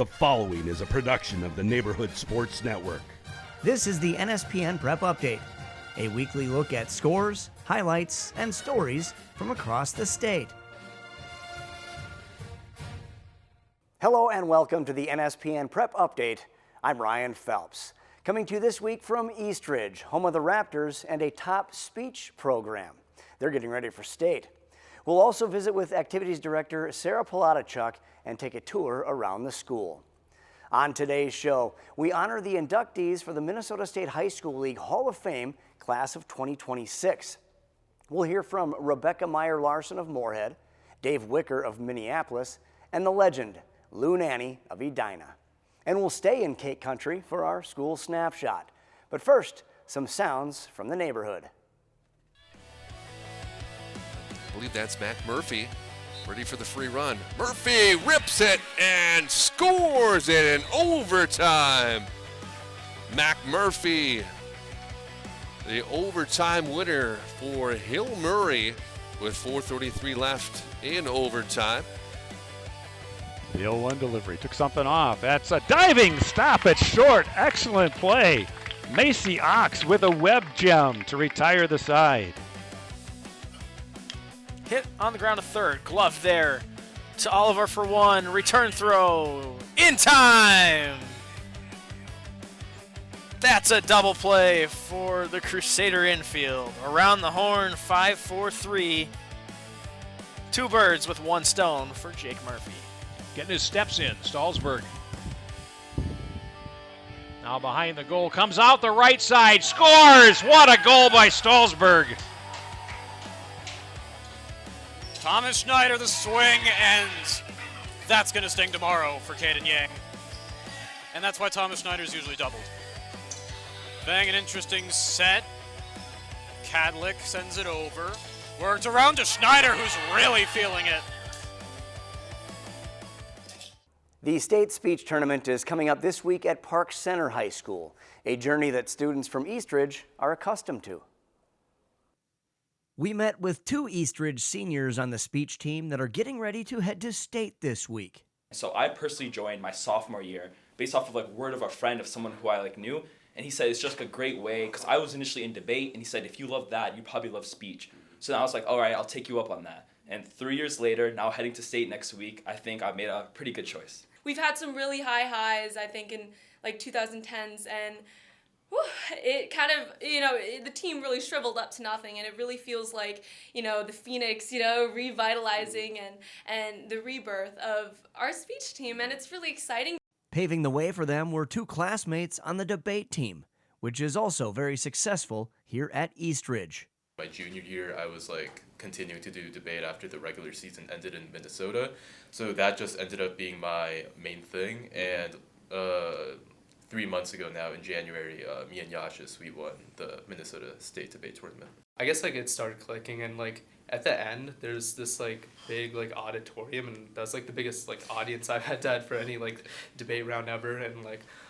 The following is a production of the Neighborhood Sports Network. This is the NSPN Prep Update, a weekly look at scores, highlights, and stories from across the state. Hello and welcome to the NSPN Prep Update. I'm Ryan Phelps. Coming to you this week from Eastridge, home of the Raptors and a top speech program. They're getting ready for state. We'll also visit with Activities Director Sara Palodichuk and take a tour around the school. On today's show, we honor the inductees for the Minnesota State High School League Hall of Fame class of 2026. We'll hear from Rebecca Meyer Larson of Moorhead, Dave Wicker of Minneapolis, and the legend Lou Nanne of Edina. And we'll stay in Cape Country for our school snapshot. But first, some sounds from the neighborhood. I believe that's Mac Murphy, ready for the free run. Murphy rips it and scores it in overtime. Mac Murphy, the overtime winner for Hill Murray with 4:33 left in overtime. The 0-1 delivery took something off. That's a diving stop at short. Excellent play. Macy Ox with a web gem to retire the side. Hit on the ground to third. Glove there to Oliver for one. Return throw in time. That's a double play for the Crusader infield. Around the horn, 5-4-3. Two birds with one stone for Jake Murphy. Getting his steps in, Stallsburg. Now behind the goal, comes out the right side, scores! What a goal by Stallsburg. Thomas Schneider, the swing, and that's going to sting tomorrow for Caden Yang. And that's why Thomas Schneider's usually doubled. Bang, an interesting set. Cadlick sends it over. Worked around to Schneider, who's really feeling it. The state speech tournament is coming up this week at Park Center High School, a journey that students from Eastridge are accustomed to. We met with two Eastridge seniors on the speech team that are getting ready to head to state this week. So I personally joined my sophomore year based off of word of a friend of someone who I knew, and he said it's just a great way, because I was initially in debate, and he said if you love that, you probably love speech. So then I was like, all right, I'll take you up on that. And 3 years later, now heading to state next week, I think I've made a pretty good choice. We've had some really high highs, I think, in 2010s, and it kind of, the team really shriveled up to nothing, and it really feels like, the Phoenix, revitalizing and the rebirth of our speech team, and it's really exciting. Paving the way for them were two classmates on the debate team, which is also very successful here at Eastridge. My junior year, I was continuing to do debate after the regular season ended in Minnesota, so that just ended up being my main thing. And 3 months ago now, in January, me and Yashis, we won the Minnesota State Debate Tournament. I guess it started clicking, and at the end there's this big auditorium, and that's the biggest audience I've had for any debate round ever, and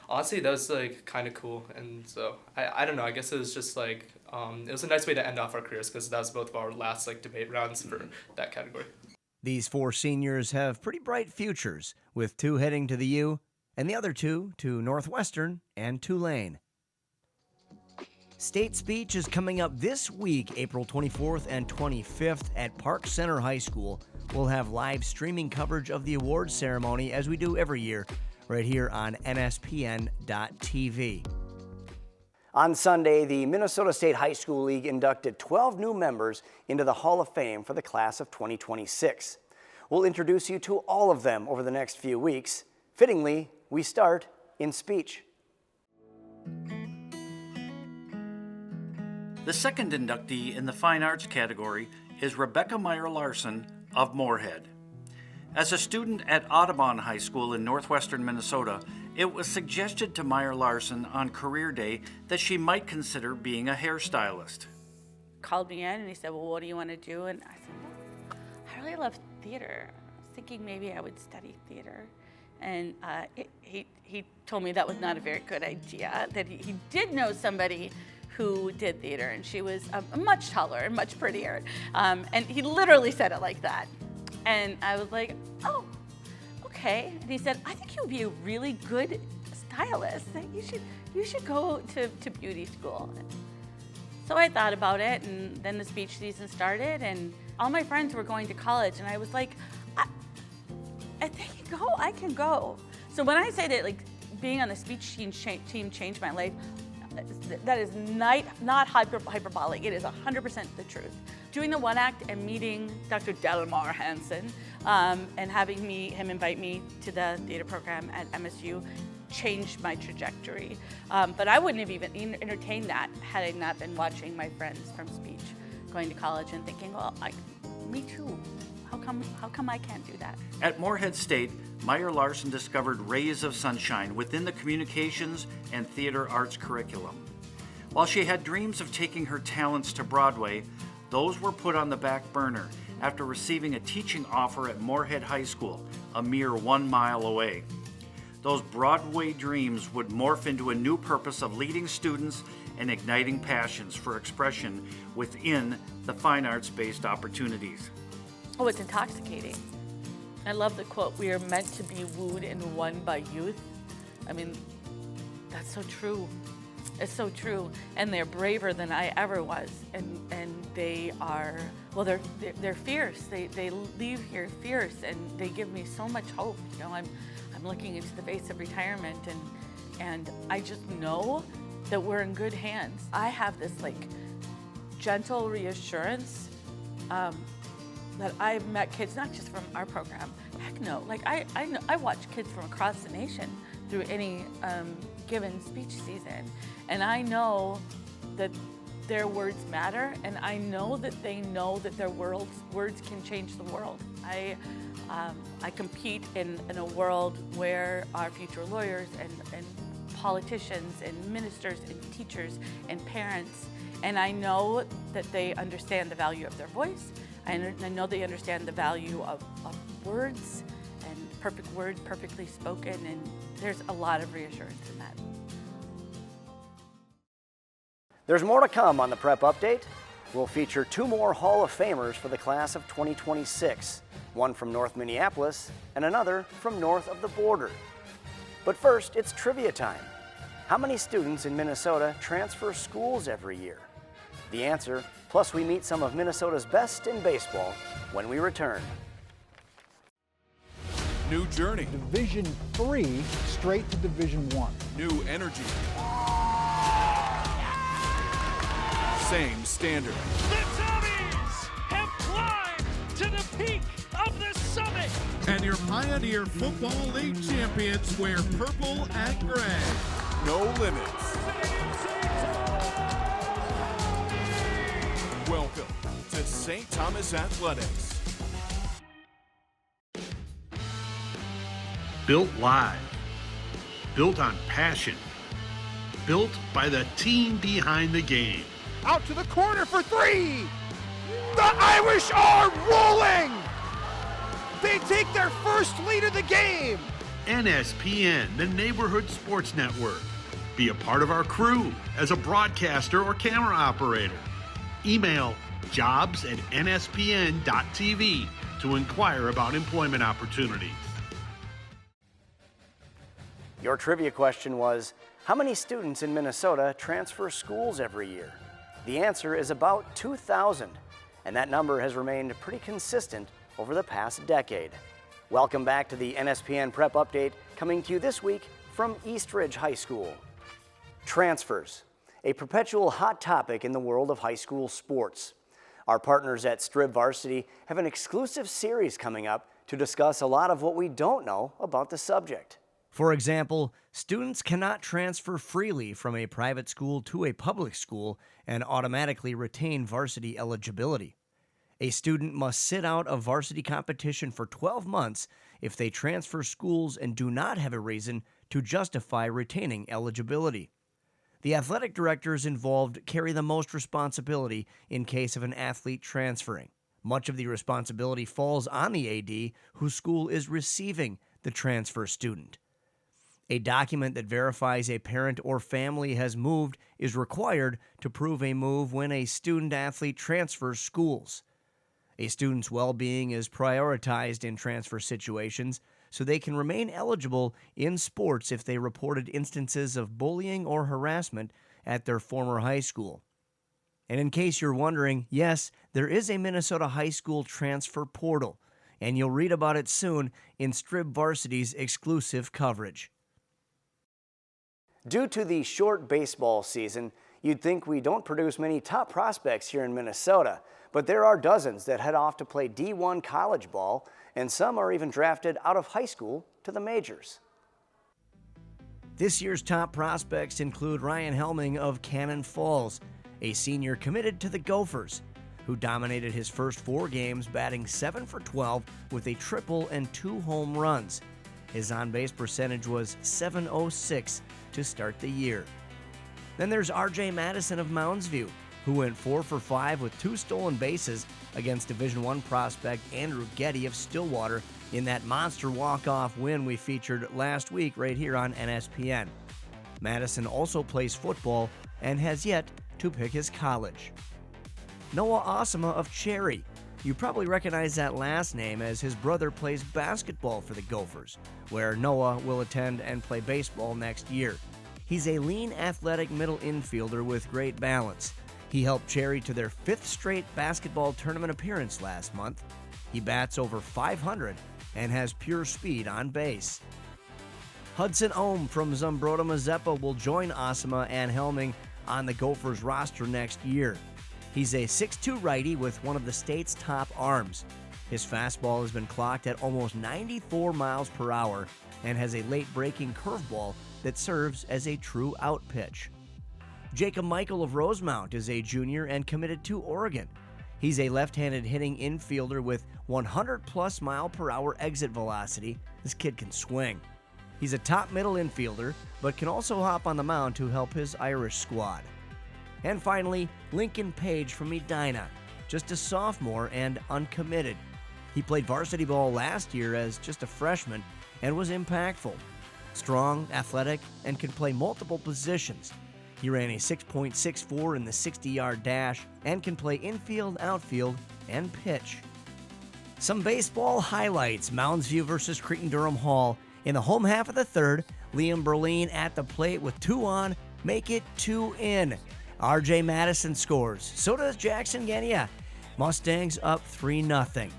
honestly that was kind of cool. And so I don't know, I guess it was just it was a nice way to end off our careers, because that was both of our last debate rounds for that category. These four seniors have pretty bright futures, with two heading to the U and the other two to Northwestern and Tulane. State speech is coming up this week, April 24th and 25th at Park Center High School. We'll have live streaming coverage of the awards ceremony, as we do every year, right here on NSPN.TV. On Sunday, the Minnesota State High School League inducted 12 new members into the Hall of Fame for the class of 2026. We'll introduce you to all of them over the next few weeks. Fittingly, we start in speech. The second inductee in the Fine Arts category is Rebecca Meyer Larson of Moorhead. As a student at Audubon High School in northwestern Minnesota, it was suggested to Meyer Larson on career day that she might consider being a hairstylist. Called me in and he said, well, what do you want to do? And I said, well, I really love theater. I was thinking maybe I would study theater. And he told me that was not a very good idea, that he did know somebody who did theater, and she was much taller and much prettier. And he literally said it like that. And I was like, oh, okay. okay? And he said, I think you'd be a really good stylist. You should go to beauty school. So I thought about it, and then the speech season started, and all my friends were going to college, and I was like, if they can go, I can go. So when I say that, like, being on the speech team changed my life, that is not hyperbolic. It is 100% the truth. Doing the one act and meeting Dr. Delmar Hansen and having him invite me to the theater program at MSU changed my trajectory. But I wouldn't have even entertained that had I not been watching my friends from speech going to college and thinking, well, me too. How come I can't do that? At Moorhead State, Meyer Larson discovered rays of sunshine within the communications and theater arts curriculum. While she had dreams of taking her talents to Broadway, those were put on the back burner after receiving a teaching offer at Moorhead High School, a mere 1 mile away. Those Broadway dreams would morph into a new purpose of leading students and igniting passions for expression within the fine arts-based opportunities. Oh, it's intoxicating. I love the quote, we are meant to be wooed and won by youth. I mean, that's so true. It's so true. And they're braver than I ever was. And they are, well, they're fierce. They leave here fierce, and they give me so much hope. You know, I'm looking into the face of retirement, and I just know that we're in good hands. I have this like gentle reassurance that I've met kids, not just from our program. Heck no, like I watch kids from across the nation through any given speech season, and I know that their words matter, and I know that they know that their words can change the world. I compete in a world where our future lawyers and politicians and ministers and teachers and parents, and I know that they understand the value of their voice. I know they understand the value of words and perfect words, perfectly spoken, and there's a lot of reassurance in that. There's more to come on the Prep Update. We'll feature 2 more Hall of Famers for the class of 2026, one from North Minneapolis and another from north of the border. But first, it's trivia time. How many students in Minnesota transfer schools every year? The answer, plus we meet some of Minnesota's best in baseball when we return. New journey. Division 3 straight to Division 1. New energy. Same standard. The Tommies have climbed to the peak of the summit. And your Pioneer Football League champions wear purple and gray. No limits. Welcome to St. Thomas Athletics. Built live. Built on passion. Built by the team behind the game. Out to the corner for 3. The Irish are rolling. They take their first lead of the game. NSPN, the Neighborhood Sports Network. Be a part of our crew as a broadcaster or camera operator. Email jobs@nspn.tv to inquire about employment opportunities. Your trivia question was, how many students in Minnesota transfer schools every year? The answer is about 2,000, and that number has remained pretty consistent over the past decade. Welcome back to the NSPN Prep Update, coming to you this week from Eastridge High School. Transfers, a perpetual hot topic in the world of high school sports. Our partners at Strib Varsity have an exclusive series coming up to discuss a lot of what we don't know about the subject. For example, students cannot transfer freely from a private school to a public school and automatically retain varsity eligibility. A student must sit out a varsity competition for 12 months if they transfer schools and do not have a reason to justify retaining eligibility. The athletic directors involved carry the most responsibility in case of an athlete transferring. Much of the responsibility falls on the AD whose school is receiving the transfer student. A document that verifies a parent or family has moved is required to prove a move when a student-athlete transfers schools. A student's well-being is prioritized in transfer situations, so they can remain eligible in sports if they reported instances of bullying or harassment at their former high school. And in case you're wondering, yes, there is a Minnesota high school transfer portal, and you'll read about it soon in Strib Varsity's exclusive coverage. Due to the short baseball season, you'd think we don't produce many top prospects here in Minnesota, but there are dozens that head off to play D1 college ball, and some are even drafted out of high school to the majors. This year's top prospects include Ryan Helming of Cannon Falls, a senior committed to the Gophers, who dominated his first 4 games, batting 7 for 12 with a triple and 2 home runs. His on-base percentage was .706 to start the year. Then there's R.J. Madison of Mounds View, who went 4 for 5 with 2 stolen bases against Division I prospect Andrew Getty of Stillwater in that monster walk-off win we featured last week right here on NSPN. Madison also plays football and has yet to pick his college. Noah Osama of Cherry. You probably recognize that last name as his brother plays basketball for the Gophers, where Noah will attend and play baseball next year. He's a lean, athletic middle infielder with great balance. He helped Cherry to their 5th straight basketball tournament appearance last month. He bats over .500 and has pure speed on base. Hudson Ohm from Zumbrota Mazeppa will join Osama and Helming on the Gophers roster next year. He's a 6'2" righty with one of the state's top arms. His fastball has been clocked at almost 94 miles per hour and has a late-breaking curveball that serves as a true out pitch. Jacob Michael of Rosemount is a junior and committed to Oregon. He's a left-handed hitting infielder with 100-plus mile-per-hour exit velocity. This kid can swing. He's a top middle infielder, but can also hop on the mound to help his Irish squad. And finally, Lincoln Page from Edina, just a sophomore and uncommitted. He played varsity ball last year as just a freshman and was impactful. Strong, athletic, and can play multiple positions. He ran a 6.64 in the 60-yard dash and can play infield, outfield, and pitch. Some baseball highlights: Mounds View versus Cretin-Durham Hall. In the home half of the third, Liam Berlin at the plate with 2 on, make it 2 in. R.J. Madison scores. So does Jackson Genia. Mustangs up 3-0.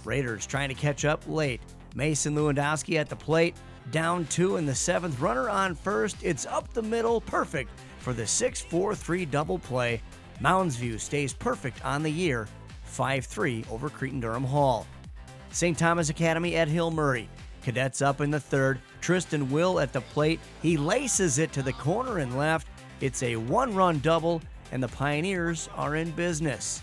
Raiders trying to catch up late. Mason Lewandowski at the plate. Down 2 in the 7th. Runner on first. It's up the middle. Perfect for the 6-4-3 double play. Mounds View stays perfect on the year. 5-3 over Cretin-Durham Hall. St. Thomas Academy at Hill Murray. Cadets up in the 3rd. Tristan Will at the plate. He laces it to the corner and left. It's a 1-run double, and the Pioneers are in business.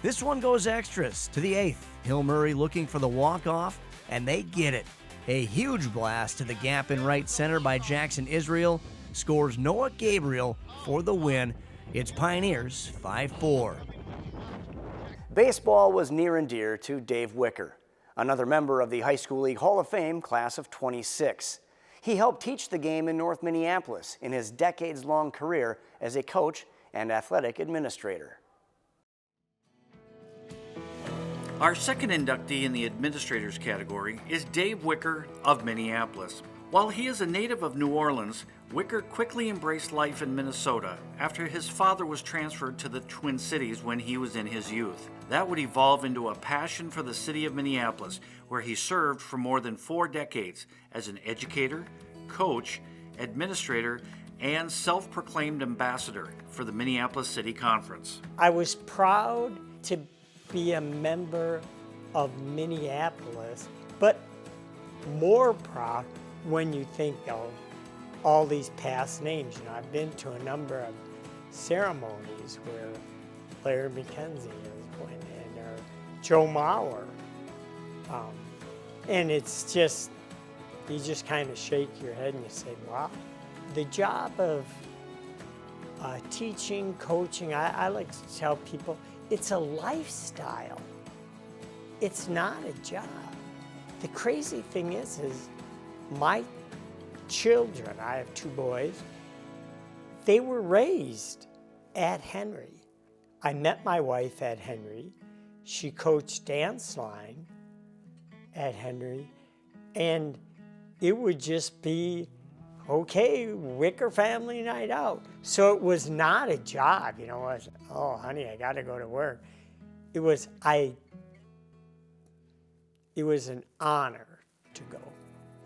This one goes extras to the 8th. Hill Murray looking for the walk-off, and they get it. A huge blast to the gap in right center by Jackson Israel scores Noah Gabriel for the win. It's Pioneers 5-4. Baseball was near and dear to Dave Wicker, another member of the High School League Hall of Fame class of 26. He helped teach the game in North Minneapolis in his decades-long career as a coach and athletic administrator. Our second inductee in the administrators category is Dave Wicker of Minneapolis. While he is a native of New Orleans, Wicker quickly embraced life in Minnesota after his father was transferred to the Twin Cities when he was in his youth. That would evolve into a passion for the city of Minneapolis, where he served for more than 4 decades as an educator, coach, administrator, and self-proclaimed ambassador for the Minneapolis City Conference. I was proud to be a member of Minneapolis, but more proud when you think of all these past names. You know, I've been to a number of ceremonies where Larry McKenzie has went in, or Joe Mauer. And it's just, you just kind of shake your head and you say, wow. The job of teaching, coaching, I like to tell people, it's a lifestyle. It's not a job. The crazy thing is my children, I have 2 boys, they were raised at Henry. I met my wife at Henry. She coached dance line at Henry. And it would just be, okay, Wicker family night out. So it was not a job, you know, it wasn't, oh, honey, I got to go to work. It was an honor to go.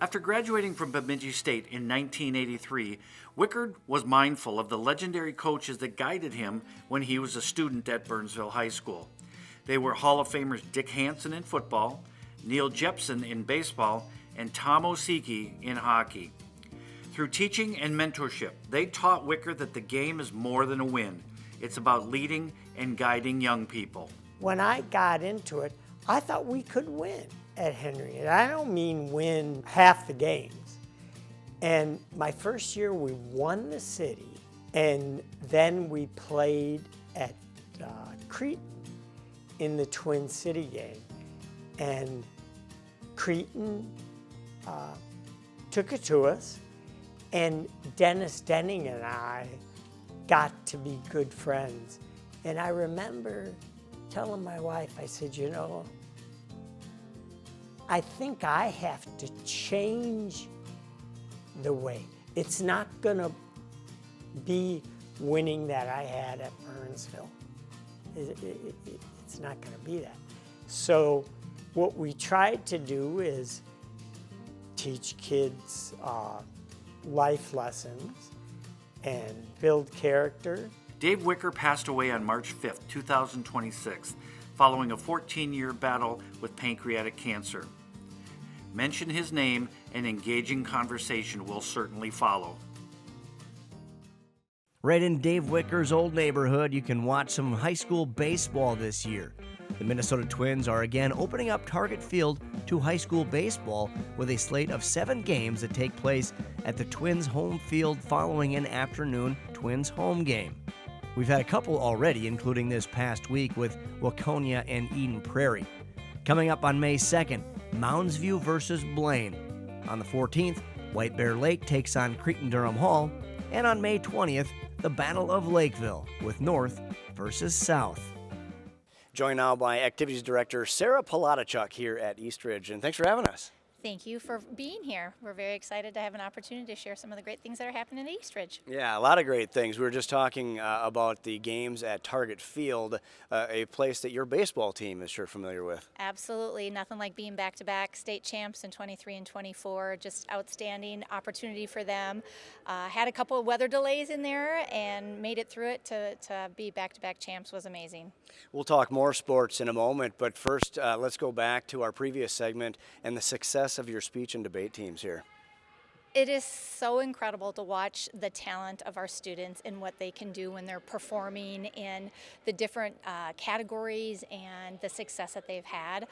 After graduating from Bemidji State in 1983, Wickard was mindful of the legendary coaches that guided him when he was a student at Burnsville High School. They were Hall of Famers Dick Hansen in football, Neil Jepson in baseball, and Tom Osiki in hockey. Through teaching and mentorship, they taught Wicker that the game is more than a win. It's about leading and guiding young people. When I got into it, I thought we could win at Henry. And I don't mean win half the games. And my first year, we won the city. And then we played at Cretan in the Twin City game. And Cretan took it to us. And Dennis Denning and I got to be good friends. And I remember telling my wife, I said, you know, I think I have to change the way. It's not gonna be winning that I had at Burnsville. It's not gonna be that. So what we tried to do is teach kids life lessons and build character. Dave Wicker passed away on March 5th, 2026, following a 14-year battle with pancreatic cancer. Mention his name and engaging conversation will certainly follow. Right in Dave Wicker's old neighborhood, you can watch some high school baseball this year. The Minnesota Twins are again opening up Target Field to high school baseball with a slate of 7 games that take place at the Twins home field following an afternoon Twins home game. We've had a couple already, including this past week with Waconia and Eden Prairie. Coming up on May 2nd, Moundsview versus Blaine. On the 14th, White Bear Lake takes on Cretan-Durham Hall. And on May 20th, the Battle of Lakeville with North versus South. Joined now by Activities Director Sara Palodichuk here at Eastridge, and thanks for having us. Thank you for being here. We're very excited to have an opportunity to share some of the great things that are happening at Eastridge. Yeah, a lot of great things. We were just talking about the games at Target Field, a place that your baseball team is sure familiar with. Absolutely. Nothing like being back-to-back state champs in 23 and 24. Just outstanding opportunity for them. Had a couple of weather delays in there and made it through it to be back-to-back champs was amazing. We'll talk more sports in a moment, but first let's go back to our previous segment and the success of your speech and debate teams here. It is so incredible to watch the talent of our students and what they can do when they're performing in the different categories and the success that they've had.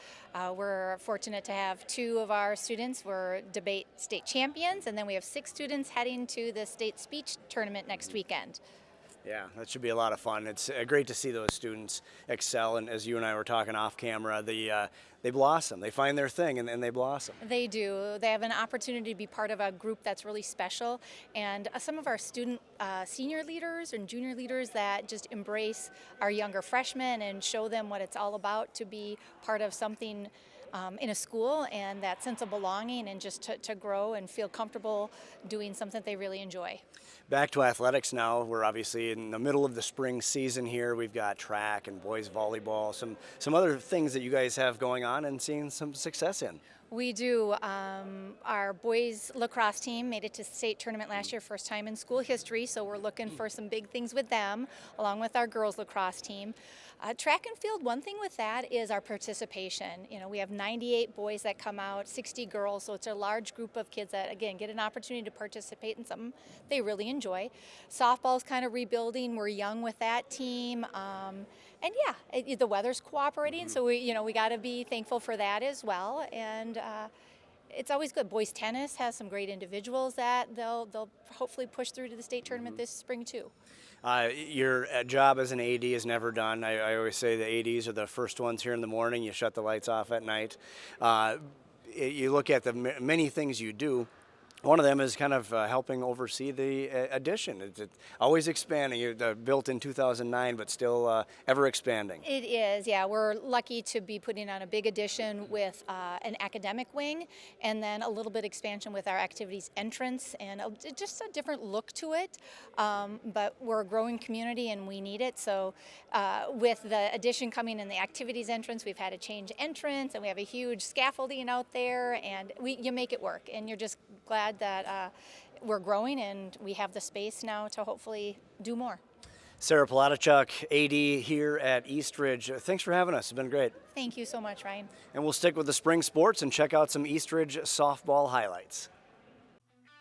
We're fortunate to have 2 of our students were debate state champions, and then we have 6 students heading to the state speech tournament next weekend. Yeah, that should be a lot of fun. It's great to see those students excel, and as you and I were talking off camera, they blossom. They find their thing, and they blossom. They do. They have an opportunity to be part of a group that's really special, and some of our student senior leaders and junior leaders that just embrace our younger freshmen and show them what it's all about to be part of something in a school, and that sense of belonging, and just to grow and feel comfortable doing something they really enjoy. Back to athletics now. We're obviously in the middle of the spring season here. We've got track and boys volleyball, some other things that you guys have going on and seeing some success in. We do. Our boys lacrosse team made it to state tournament last year, first time in school history, so we're looking for some big things with them, along with our girls lacrosse team. Track and field, one thing with that is our participation. You know, we have 98 boys that come out, 60 girls, so it's a large group of kids that, again, get an opportunity to participate in something they really enjoy. Softball's kind of rebuilding. We're young with that team. And yeah, the weather's cooperating, so we got to be thankful for that as well. And it's always good. Boys tennis has some great individuals that they'll hopefully push through to the state tournament this spring too. Your job as an AD is never done. I always say the ADs are the first ones here in the morning. You shut the lights off at night. You look at the many things you do. One of them is kind of helping oversee the addition. It's always expanding. Built in 2009, but still ever expanding. It is, yeah. We're lucky to be putting on a big addition with an academic wing, and then a little bit expansion with our activities entrance, and just a different look to it. But we're a growing community, and we need it. So with the addition coming in the activities entrance, we've had to change entrance, and we have a huge scaffolding out there, and you make it work, and you're just glad that we're growing and we have the space now to hopefully do more. Sara Palodichuk, AD here at Eastridge. Thanks for having us. It's been great. Thank you so much, Ryan. And we'll stick with the spring sports and check out some Eastridge softball highlights.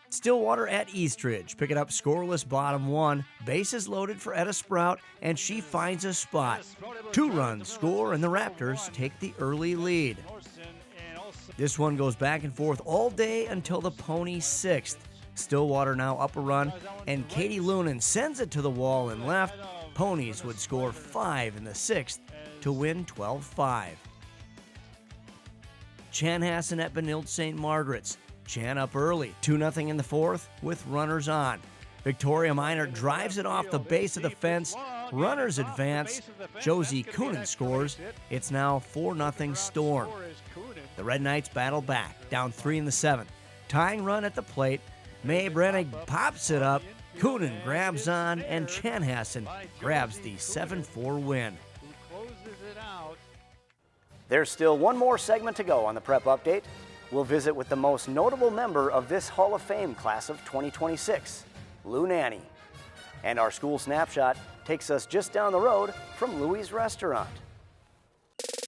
Stillwater at Eastridge, picking up scoreless bottom one. Bases loaded for Etta Sprout, and she finds a spot. 2 runs score, and the Raptors take the early lead. This one goes back and forth all day until the Pony 6th. Stillwater now up a run, and Katie Noonan sends it to the wall and left. Ponies would score 5 in the 6th to win 12-5. Chanhassen at Benilde St. Margaret's. Chan up early, 2-0 in the 4th with runners on. Victoria Minor drives it off the base of the fence. Runners advance. Josie Coonan scores. It's now 4-0 Storm. The Red Knights battle back, down 3 in the 7th. Tying run at the plate. Mae Brennig pops it up. Coonan grabs on, and Chanhassen grabs the 7-4 win. There's still one more segment to go on the Prep Update. We'll visit with the most notable member of this Hall of Fame class of 2026, Lou Nanne. And our school snapshot takes us just down the road from Louie's Restaurant.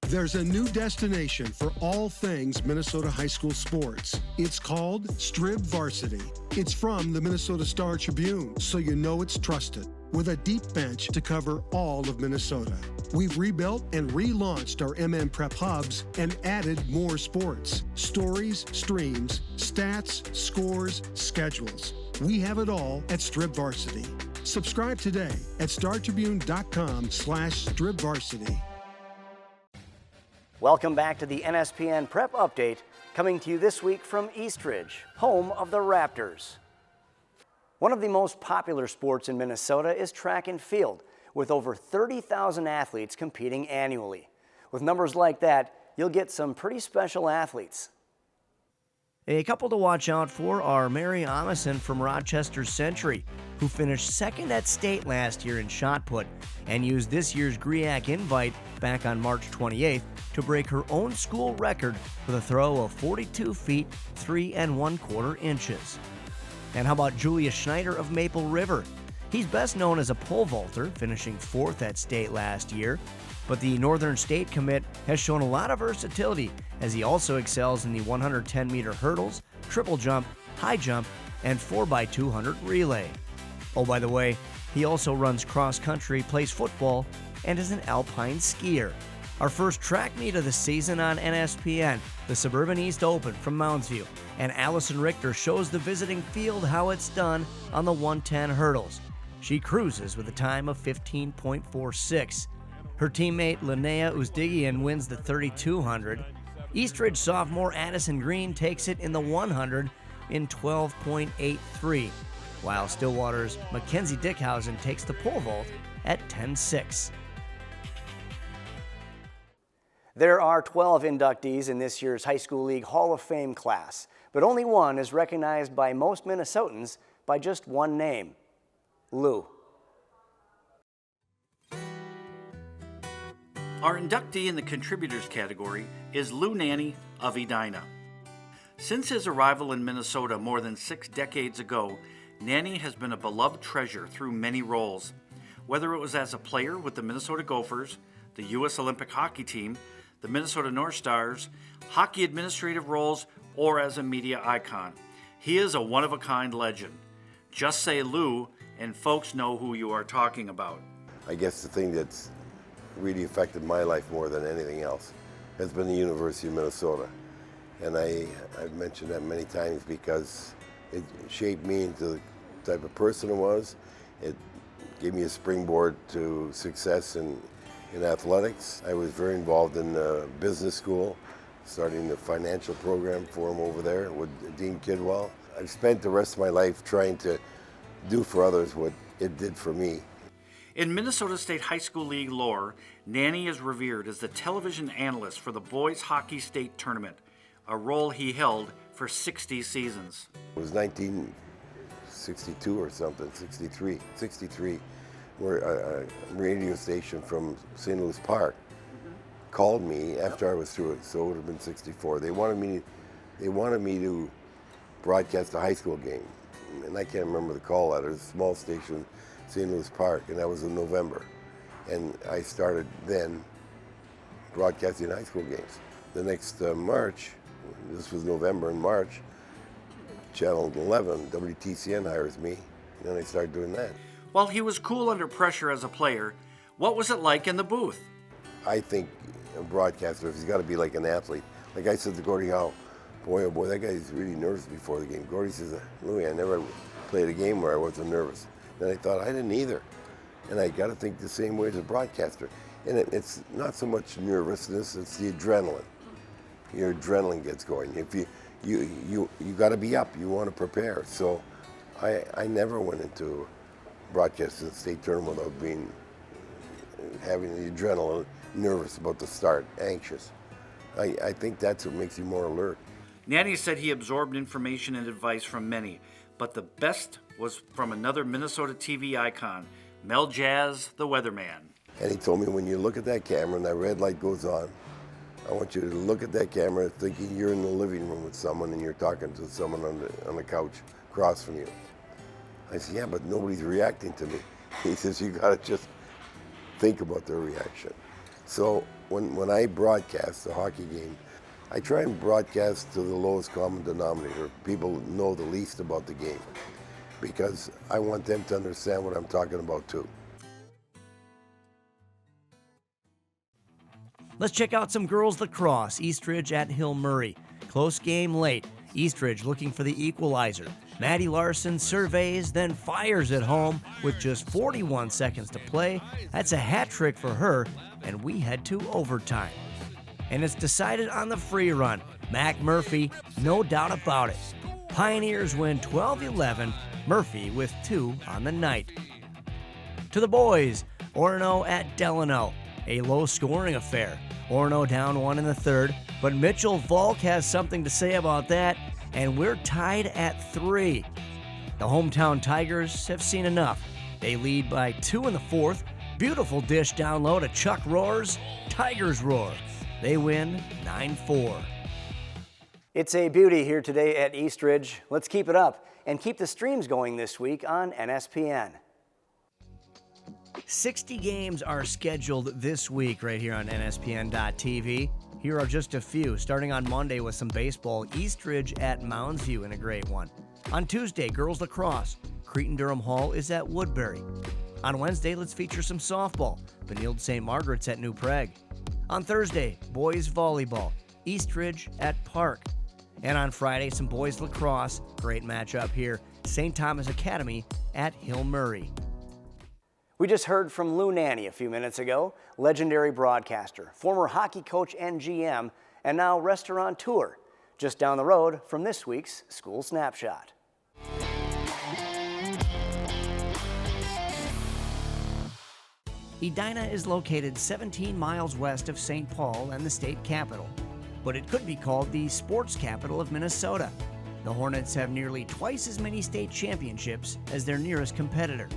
There's a new destination for all things Minnesota high school sports. It's called Strib Varsity. It's from the Minnesota Star Tribune, so you know it's trusted. With a deep bench to cover all of Minnesota. We've rebuilt and relaunched our MM Prep hubs and added more sports. Stories, streams, stats, scores, schedules. We have it all at Strib Varsity. Subscribe today at startribune.com/stribvarsity. Welcome back to the NSPN Prep Update, coming to you this week from Eastridge, home of the Raptors. One of the most popular sports in Minnesota is track and field, with over 30,000 athletes competing annually. With numbers like that, you'll get some pretty special athletes. A couple to watch out for are Mary Amundsen from Rochester Century, who finished second at state last year in shot put and used this year's GRIAC invite back on March 28th to break her own school record with a throw of 42 feet 3 1/4 inches. And how about Julius Schneider of Maple River? He's best known as a pole vaulter, finishing 4th at state last year, but the Northern State commit has shown a lot of versatility as he also excels in the 110-meter hurdles, triple jump, high jump, and 4x200 relay. Oh, by the way, he also runs cross country, plays football, and is an alpine skier. Our first track meet of the season on NSPN, the Suburban East Open from Moundsview, and Allison Richter shows the visiting field how it's done on the 110 hurdles. She cruises with a time of 15.46. Her teammate Linnea Uzdigian wins the 3200. Eastridge sophomore Addison Green takes it in the 100 in 12.83, while Stillwater's Mackenzie Dickhausen takes the pole vault at 10.6. There are 12 inductees in this year's High School League Hall of Fame class, but only one is recognized by most Minnesotans by just one name, Lou. Our inductee in the contributors category is Lou Nanne of Edina. Since his arrival in Minnesota more than 6 decades ago, Nanne has been a beloved treasure through many roles. Whether it was as a player with the Minnesota Gophers, the U.S. Olympic hockey team, the Minnesota North Stars, hockey administrative roles, or as a media icon. He is a one-of-a-kind legend. Just say Lou, and folks know who you are talking about. I guess the thing that's really affected my life more than anything else has been the University of Minnesota. And I've mentioned that many times because it shaped me into the type of person I was. It gave me a springboard to success in athletics. I was very involved in business school, starting the financial program for him over there with Dean Kidwell. I've spent the rest of my life trying to do for others what it did for me. In Minnesota State High School League lore, Nanne is revered as the television analyst for the Boys Hockey State Tournament, a role he held for 60 seasons. It was 1962 or something, 63, where a radio station from St. Louis Park called me after I was through it, so it would have been 64. They wanted me to broadcast a high school game, and I can't remember the call letter. It was a small station, St. Louis Park, and that was in November. And I started then broadcasting high school games. The next March, this was November and March, Channel 11, WTCN hires me, and then I started doing that. While he was cool under pressure as a player, what was it like in the booth? I think a broadcaster, he's got to be like an athlete. Like I said to Gordie Howe, boy, oh boy, that guy's really nervous before the game. Gordie says, Louie, I never played a game where I wasn't nervous. And I thought, I didn't either. And I got to think the same way as a broadcaster. And it's not so much nervousness, it's the adrenaline. Your adrenaline gets going. If you got to be up, you want to prepare. So I never went into broadcasting the state tournament without having the adrenaline, nervous about the start, anxious. I think that's what makes you more alert. Nanne said he absorbed information and advice from many, but the best was from another Minnesota TV icon, Mel Jazz, the weatherman. And he told me, when you look at that camera and that red light goes on, I want you to look at that camera thinking you're in the living room with someone and you're talking to someone on the couch across from you. I said, yeah, but nobody's reacting to me. He says, you got to just think about their reaction. So when I broadcast a hockey game, I try and broadcast to the lowest common denominator. People know the least about the game, because I want them to understand what I'm talking about too. Let's check out some girls lacrosse. Eastridge at Hill Murray. Close game late. Eastridge looking for the equalizer. Maddie Larson surveys, then fires at home with just 41 seconds to play. That's a hat trick for her, and we head to overtime. And it's decided on the free run. Mac Murphy, no doubt about it. Pioneers win 12-11, Murphy with 2 on the night. To the boys, Orono at Delano. A low-scoring affair. Orono down 1 in the third, but Mitchell Volk has something to say about that, and we're tied at 3. The hometown Tigers have seen enough. They lead by 2 in the fourth. Beautiful dish down low to Chuck Roars. Tigers roar. They win 9-4. It's a beauty here today at Eastridge. Let's keep it up and keep the streams going this week on NSPN. 60 games are scheduled this week right here on NSPN.TV. Here are just a few, starting on Monday with some baseball. Eastridge at Mounds View in a great one. On Tuesday, girls lacrosse. Cretin-Durham Hall is at Woodbury. On Wednesday, let's feature some softball. Benilde St. Margaret's at New Prague. On Thursday, boys volleyball. Eastridge at Park. And on Friday, some boys lacrosse. Great matchup here. St. Thomas Academy at Hill Murray. We just heard from Lou Nanne a few minutes ago, legendary broadcaster, former hockey coach and GM, and now restaurateur, just down the road from this week's School Snapshot. Edina is located 17 miles west of St. Paul and the state capital, but it could be called the sports capital of Minnesota. The Hornets have nearly twice as many state championships as their nearest competitor.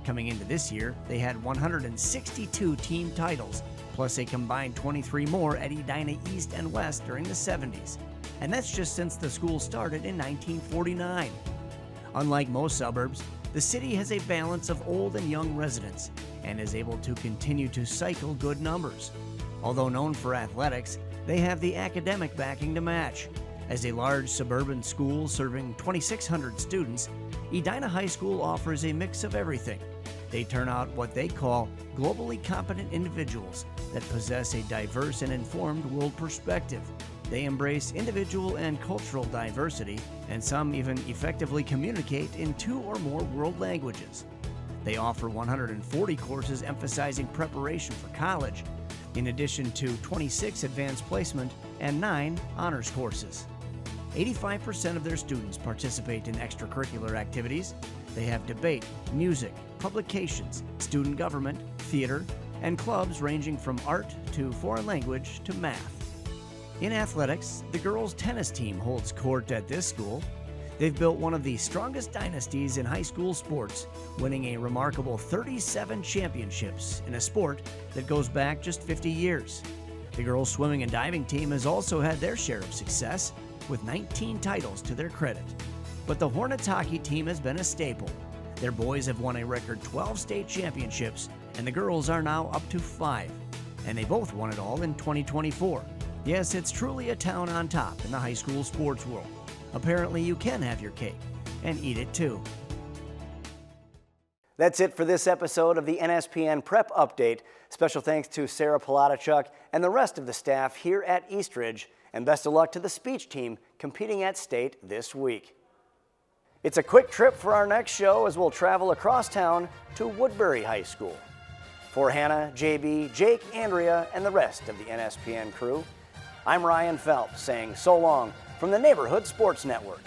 Coming into this year, they had 162 team titles, plus a combined 23 more at Edina East and West during the 70s. And that's just since the school started in 1949. Unlike most suburbs, the city has a balance of old and young residents and is able to continue to cycle good numbers. Although known for athletics, they have the academic backing to match. As a large suburban school serving 2,600 students, Edina High School offers a mix of everything. They turn out what they call globally competent individuals that possess a diverse and informed world perspective. They embrace individual and cultural diversity, and some even effectively communicate in 2 or more world languages. They offer 140 courses emphasizing preparation for college, in addition to 26 advanced placement and 9 honors courses. 85% of their students participate in extracurricular activities. They have debate, music, publications, student government, theater, and clubs ranging from art to foreign language to math. In athletics, the girls' tennis team holds court at this school. They've built one of the strongest dynasties in high school sports, winning a remarkable 37 championships in a sport that goes back just 50 years. The girls' swimming and diving team has also had their share of success, with 19 titles to their credit. But the Hornets hockey team has been a staple. Their boys have won a record 12 state championships, and the girls are now up to 5. And they both won it all in 2024. Yes, it's truly a town on top in the high school sports world. Apparently you can have your cake and eat it too. That's it for this episode of the NSPN Prep Update. Special thanks to Sara Palodichuk and the rest of the staff here at Eastridge, and best of luck to the speech team competing at state this week. It's a quick trip for our next show as we'll travel across town to Woodbury High School. For Hannah, JB, Jake, Andrea, and the rest of the NSPN crew, I'm Ryan Phelps saying so long from the Neighborhood Sports Network.